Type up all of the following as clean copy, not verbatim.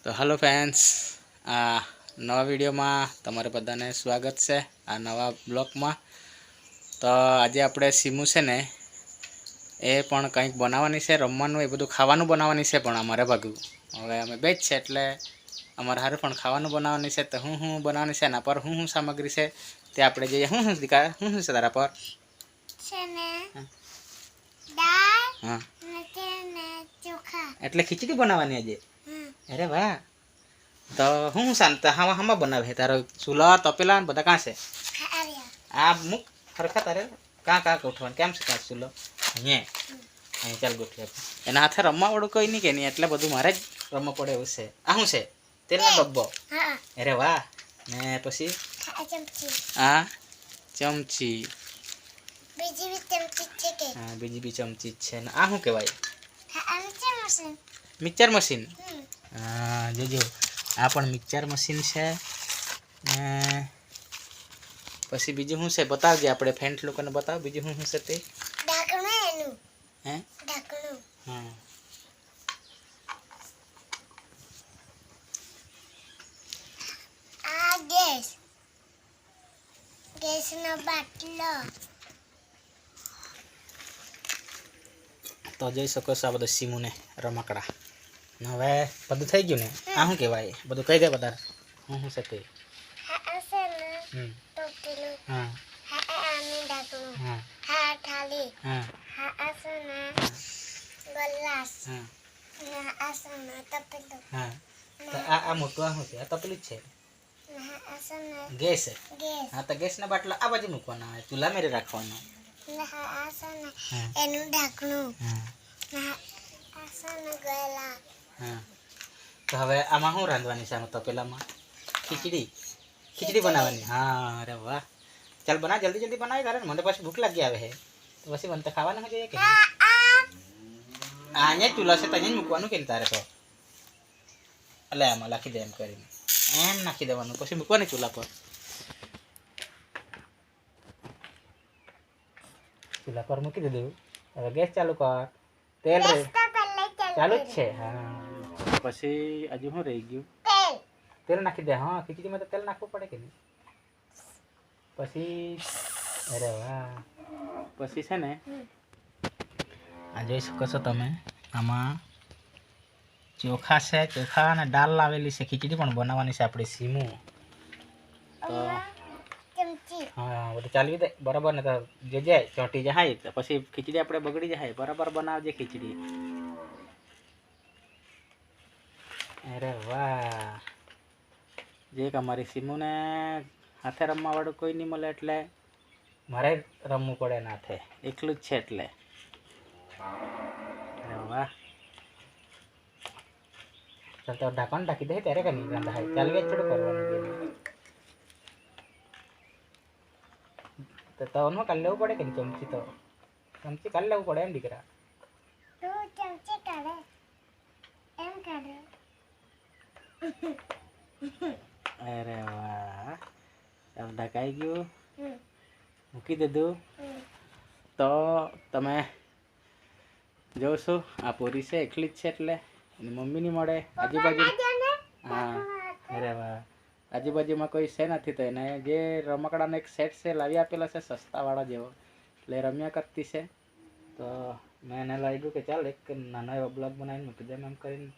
તો hello friends, આ નવા વિડીયોમાં તમારે બધાને સ્વાગત છે આ નવા બ્લોગમાં। તો આજે આપણે સીમુ છે ને એ પણ કંઈક બનાવવાની છે, રમવાનું એ બધું ખાવાનું બનાવવાની છે, પણ અમારે ભાગું હવે અમે બે જ છે એટલે અમારે હારું પણ ખાવાનું બનાવવાની છે। તો હું બનાવવાની છે, એના પર હું સામગ્રી છે તે આપણે જોઈએ। હું દીકા હું છે તારા પર છે ને દાળ હા ને ચોખા એટલે ખીચડી બનાવવાની આજે। અરે વાહ! તો હું શાંત હામાં બનાવે તારો ચૂલા તપેલા ને બધા કાં છે? આ મુક ખરખા તારે કાં ગોઠવાનું કેમ છે કાં ચૂલો અહીંયા ચાલ ગોઠવી એના હાથે રમવા વાળું કોઈ નહીં કે નહીં, એટલે બધું મારે જ રમવા પડે એવું છે। આ શું છે? તેલનો ડબ્બો। અરે વાહ! ને પછી આ ચમચી, બીજી બી ચમચી છે કે? હા બીજી બી ચમચી છે ને આ શું કહેવાય? Mixer machine. હા જોજો આ પણ મિક્સર મશીન છે ને પછી બીજું શું છે બતાવજે, આપણે ફ્રેન્ડ લોકોને બતાવ બીજું શું છે તે? ઢાંકણું એનું હે ઢાંકણું હા આ ગેસનો બાટલો। તો જોઈ શકો છો આ બધું સીમુને રમકડા ને હવે બધું થઈ ગયું ને? આ શું કહેવાય? બધું કહી દે બધા શું છે તે? હા છે ને ટોપલું, હા હા આનું ઢાંકણું, હા હા થાળી, હા હા છે ને ગ્લાસ, હા ને આ છે ને તપેલું, હા તો આ મોટું આ શું છે? આ તપેલું જ છે? આ છે ને ગેસ ગેસ, હા તો ગેસના બાટલા આ બાજુ મૂકવાના હોય, ચૂલા મેરે રાખવાનો। ને આ છે ને એનું ઢાંકણું, હા ને આ છે ને ગળા। હા તો હવે આમાં શું રાંધવાની છે? આમાં તપેલામાં ખીચડી બનાવવાની। હા અરે વાહ! ચાલ બના જલ્દી બનાવી તારે, મને પછી ભૂખ લાગી આવે છે તો પછી મને તો ખાવાનું જોઈએ કે અહીંયા ચૂલા છે તો અહીંયા જ મૂકવાનું કે તારે તો એટલે આમાં નાખી દે એમ કરીને એમ નાખી દેવાનું પછી મૂકવાની ચૂલા પર। ચૂલા પર મૂકી દીધું, હવે ગેસ ચાલુ કર, તેલ ચાલુ જ છે। હા પછી હજુ શું રહી ગયું? તેલ નાખી દે। હા ખીચડીમાં તો તેલ નાખવું પડે કે નહીં? પછી અરે વાહ! પછી છે ને આ જોઈ શકો છો તમે, આમાં ચોખા છે, ચોખા અને દાળ લાવેલી છે, ખીચડી પણ બનાવવાની છે આપણી સીમુ। તો હા બધું ચાલવી દે બરાબર ને? તો જે જાય ચોંટી જાય તો પછી ખીચડી આપણે બગડી જાય, બરાબર બનાવજે ખીચડી। અરે વાહ! જે અમારી સીમુને હાથે રમવા વાળું કોઈ નહીં મળે એટલે મારે રમવું પડે એના હાથે, એકલું જ છે એટલે। અરે વાહ! ચાલ તો ઢાંકણ ઢાંકી દે ત્યારે કે નહીં રાંધાય, ચાલુ જ થોડું કરવાનું તો તવનું કાઢી લેવું પડે કે નહીં? ચમચી કાઢી લેવું પડે એમ દીકરા? ચમચી કાઢે એમ કાઢે। અરે વાહ! ચાલ ઢકાઈ ગયું, મૂકી દીધું। તો તમે જોશો આ પૂરી છે એકલી જ છે એટલે એની મમ્મી નહીં મળે આજુબાજુ। હા અરે વાહ! આજુબાજુમાં કોઈ છે નથી તો એને જે રમકડાનો એક સેટ છે લાવી આપેલા છે સસ્તાવાળા જેવો, એટલે રમ્યા કરતી છે। તો મેં એને લાગ્યું કે ચાલ એક નાનો એવો બ્લોગ બનાવીને મૂકી દે એમ કરીને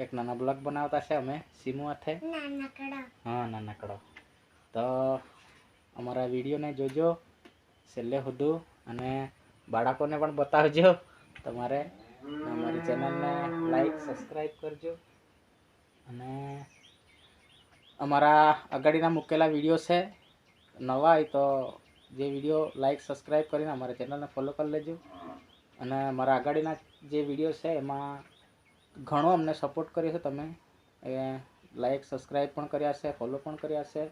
એક નાનો બ્લોગ બનાવતા છે અમે સીમુ હાથે। હા નાનકડો। તો અમારા વિડીયોને જોજો છેલ્લે સુધી અને બાળકોને પણ બતાવજો તમારે, અમારી ચેનલને લાઈક સબસ્ક્રાઈબ કરજો અને અમારા આગળના મૂકેલા વિડીયો છે નવા હોય તો જે વિડીયો લાઈક સબસ્ક્રાઈબ કરીને અમારા ચેનલને ફોલો કરી લેજો અને મારા આગળના જે વિડીયો છે એમાં ઘણો અમને સપોર્ટ કર્યો છે તમે, એ લાઈક સબસ્ક્રાઈબ પણ કર્યા છે, ફોલો પણ કર્યા છે।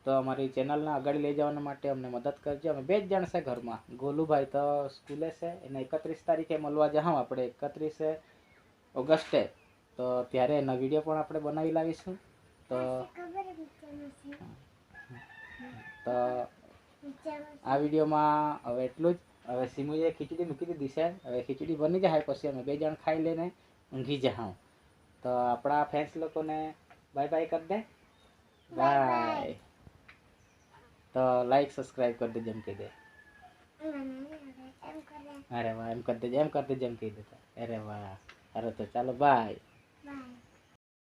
તો અમારી ચેનલને આગળ લઈ જવા માટે અમને મદદ કરજો। અમે બે જ જણ છે ઘરમાં, ગોલુભાઈ તો સ્કૂલે છે, એને 31 તારીખે મળવા જાઉં આપણે 31 ઓગસ્ટે, તો ત્યારે એના વિડીયો પણ આપણે બનાવી લાવીશું। તો આ વિડીયોમાં હવે એટલું જ। હવે સીમુએ ખીચડી મૂકી દીધી છે, હવે ખીચડી બની જાય પછી અમે બે જણ ખાઈ લઈને ઊંઘી જાઉં। તો આપણા ફેન્સ લોકોને બાય બાય કરી દે. Bye bye. બાય. તો લાઈક સબસ્ક્રાઇબ કરી દેજે એમ કહી દે. એમ કરે. અરે વાહ, એમ કરી દેજે એમ કરી દેજે એમ કહી દેતા. અરે વાહ. અરે તો ચાલો બાય. બાય.